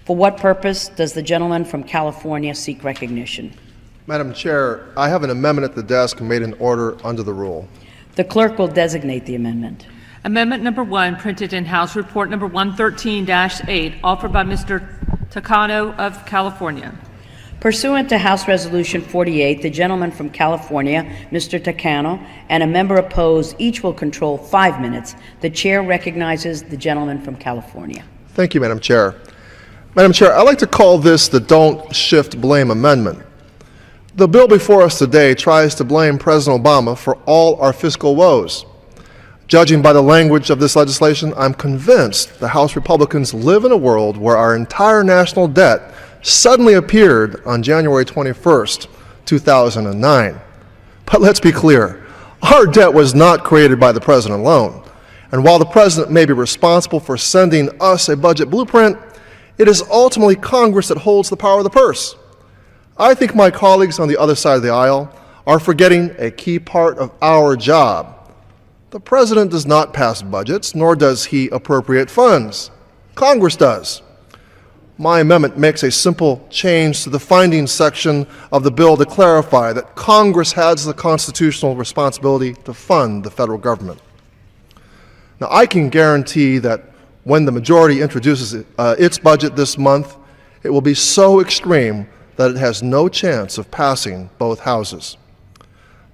For what purpose does the gentleman from California seek recognition? Madam Chair, I have an amendment at the desk made in order under the rule. The clerk will designate the amendment. Amendment number 1, printed in House Report number 113-8, offered by Mr. Takano of California. Pursuant to House Resolution 48, the gentleman from California, Mr. Takano, and a member opposed each will control 5 minutes. The chair recognizes the gentleman from California. Thank you, Madam Chair. Madam Chair, I'd like to call this the Don't Shift Blame Amendment. The bill before us today tries to blame President Obama for all our fiscal woes. Judging by the language of this legislation, I'm convinced the House Republicans live in a world where our entire national debt suddenly appeared on January 21st, 2009. But let's be clear, our debt was not created by the President alone. And while the President may be responsible for sending us a budget blueprint, it is ultimately Congress that holds the power of the purse. I think my colleagues on the other side of the aisle are forgetting a key part of our job. The President does not pass budgets, nor does he appropriate funds. Congress does. My amendment makes a simple change to the findings section of the bill to clarify that Congress has the constitutional responsibility to fund the federal government. Now, I can guarantee that when the majority introduces its budget this month, it will be so extreme that it has no chance of passing both houses.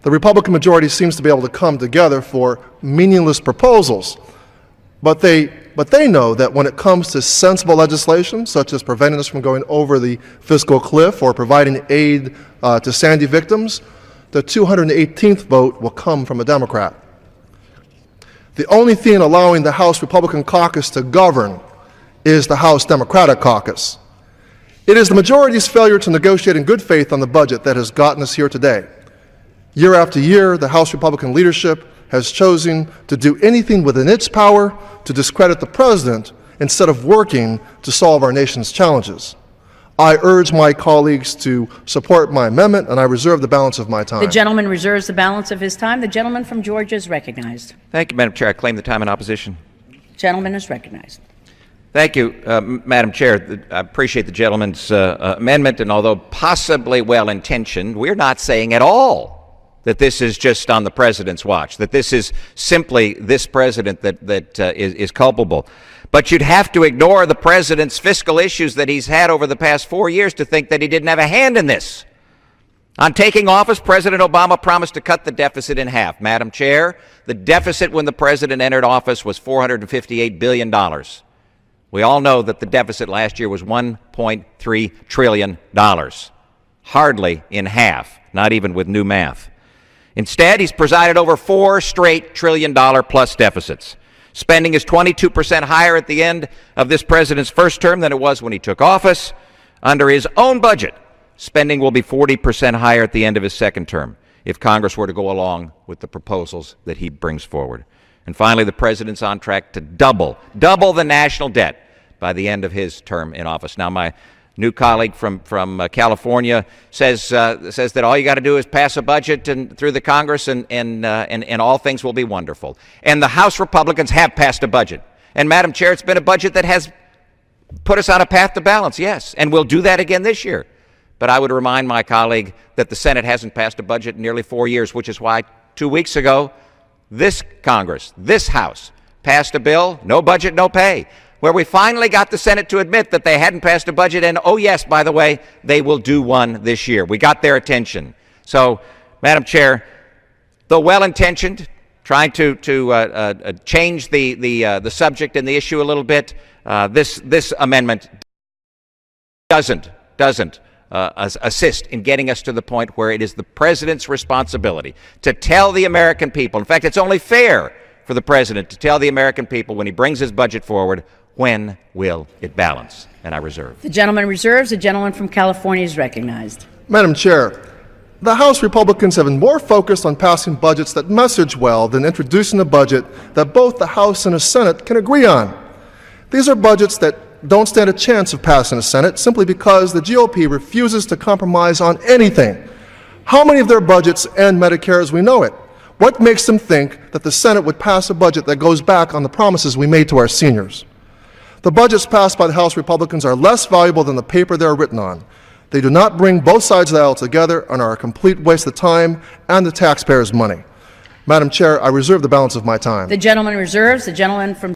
The Republican majority seems to be able to come together for meaningless proposals, but they know that when it comes to sensible legislation, such as preventing us from going over the fiscal cliff or providing aid to Sandy victims, the 218th vote will come from a Democrat. The only thing allowing the House Republican caucus to govern is the House Democratic caucus. It is the majority's failure to negotiate in good faith on the budget that has gotten us here today. Year after year, the House Republican leadership has chosen to do anything within its power to discredit the President instead of working to solve our nation's challenges. I urge my colleagues to support my amendment, and I reserve the balance of my time. The gentleman reserves the balance of his time. The gentleman from Georgia is recognized. Thank you, Madam Chair. I claim the time in opposition. Gentleman is recognized. Thank you, Madam Chair. I appreciate the gentleman's amendment, and although possibly well-intentioned, we're not saying at all that this is just on the President's watch, that this is simply this President that is culpable. But you'd have to ignore the President's fiscal issues that he's had over the past 4 years to think that he didn't have a hand in this. On taking office, President Obama promised to cut the deficit in half. Madam Chair, the deficit when the President entered office was $458 billion. We all know that the deficit last year was $1.3 trillion. Hardly in half, not even with new math. Instead, he's presided over 4 straight trillion-dollar-plus deficits. Spending is 22% higher at the end of this president's first term than it was when he took office. Under his own budget, spending will be 40% higher at the end of his second term if Congress were to go along with the proposals that he brings forward. And finally, the president's on track to double the national debt by the end of his term in office. Now, my new colleague from California says that all you got to do is pass a budget through the Congress and all things will be wonderful. And the House Republicans have passed a budget. And Madam Chair, it's been a budget that has put us on a path to balance, yes, and we'll do that again this year. But I would remind my colleague that the Senate hasn't passed a budget in nearly 4 years, which is why 2 weeks ago, this Congress, this House, passed a bill, no budget, no pay, where we finally got the Senate to admit that they hadn't passed a budget, and oh yes, by the way, they will do one this year. We got their attention. So, Madam Chair, though well-intentioned, trying to change the subject and the issue a little bit, this amendment doesn't assist in getting us to the point where it is the President's responsibility to tell the American people. In fact, it's only fair for the President to tell the American people when he brings his budget forward, when will it balance? And I reserve. The gentleman reserves. The gentleman from California is recognized. Madam Chair, the House Republicans have been more focused on passing budgets that message well than introducing a budget that both the House and the Senate can agree on. These are budgets that don't stand a chance of passing the Senate simply because the GOP refuses to compromise on anything. How many of their budgets end Medicare as we know it? What makes them think that the Senate would pass a budget that goes back on the promises we made to our seniors? The budgets passed by the House Republicans are less valuable than the paper they are written on. They do not bring both sides of the aisle together and are a complete waste of time and the taxpayers' money. Madam Chair, I reserve the balance of my time. The gentleman reserves. The gentleman from